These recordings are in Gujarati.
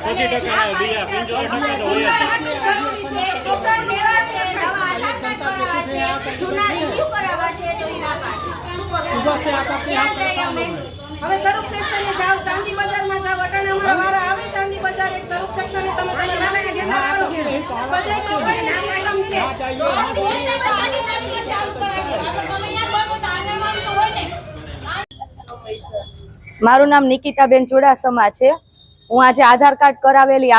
25% બીજા 75% તો હોય હવે સરુક સેક્શને જાવ, ચાંદી બજારમાં જાવ, અટાણે અમારા વાળા આવે ચાંદી બજાર એક સરુક સેક્શને તમે નાના ગેટા કરો બધે કોપરેટિવ સિસ્ટમ છે. મારું નામ નિકિતાબેન ચુડાસમા છે. હું આજે આધાર કાર્ડ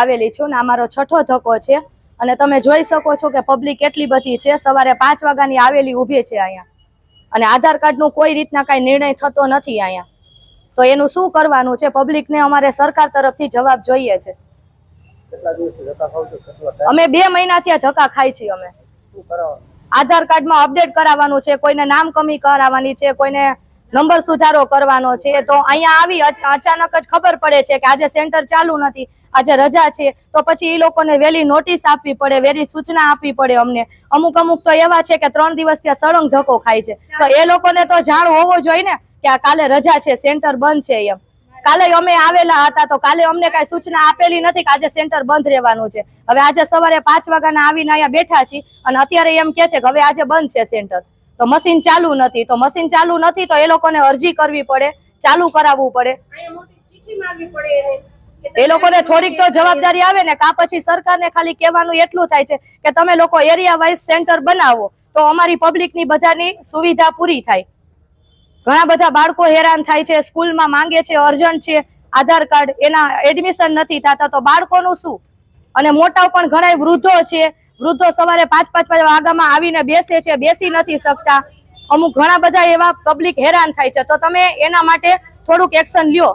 આવેલી છું ને આ મારો 6થો ધક્કો છે. અને તમે જોઈ શકો છો કે પબ્લિક કેટલી બધી છે. સવારે 5 વાગ્યાની આવેલી ઊભી છે અહીંયા, અને આધાર કાર્ડનું કોઈ રીતના કાંઈ નિર્ણય થતો નથી અહીંયા. તો એનું શું કરવાનું છે? પબ્લિકને અમારે સરકાર તરફથી જવાબ જોઈએ છે. અમે 2 મહિનાથી આ ધક્કા ખાઈ છીએ. અમે આધાર કાર્ડમાં અપડેટ કરાવવાનું છે, કોઈને નામ કમી કરાવવાની છે, કોઈને નંબર સુધારો કરવાનો છે. તો અહીંયા આવી અચાનક જ ખબર પડે છે કે આજે સેન્ટર ચાલુ નથી, આજે રજા છે. તો પછી એ લોકોને વહેલી નોટિસ આપવી પડે, વહેલી સૂચના આપવી પડે અમને. અમુક તો એવા છે કે 3 દિવસ ત્યાં સળંગ ધક્કો ખાય છે. તો એ લોકોને તો જાણ હોવો જોઈએ ને કે આ કાલે રજા છે, સેન્ટર બંધ છે. એમ કાલે અમે આવેલા હતા તો કાલે અમને કઈ સૂચના આપેલી નથી કે આજે સેન્ટર બંધ રહેવાનું છે. હવે આજે સવારે 5 વાગ્યાના આવીને અહીંયા બેઠા છીએ અને અત્યારે એમ કે છે કે હવે આજે બંધ છે સેન્ટર. તો મશીન ચાલુ નથી. તો મશીન ચાલુ નથી તો એ લોકોને અરજી કરવી પડે, ચાલુ કરાવવું પડે. એ લોકોને થોડીક તો જવાબદારી આવે ને. કા પછી સરકારને ખાલી કહેવાનું એટલું થાય છે કે તમે લોકો એરિયા વાઇઝ સેન્ટર બનાવો તો અમારી પબ્લિકની બધાની સુવિધા પૂરી થાય. ઘણા બધા બાળકો હેરાન થાય છે, સ્કૂલમાં માંગે છે, અર્જન્ટ છે આધાર કાર્ડ, એના એડમિશન નથી થતા. તો બાળકોનું શું? અને મોટા પણ ઘણા વૃદ્ધો છે. વૃદ્ધો સવારે 5 વાગ્યામાં આવીને બેસે છે, બેસી નથી શકતા. અમુક ઘણા બધા એવા પબ્લિક હેરાન થાય છે. તો તમે એના માટે થોડુંક એક્શન લ્યો.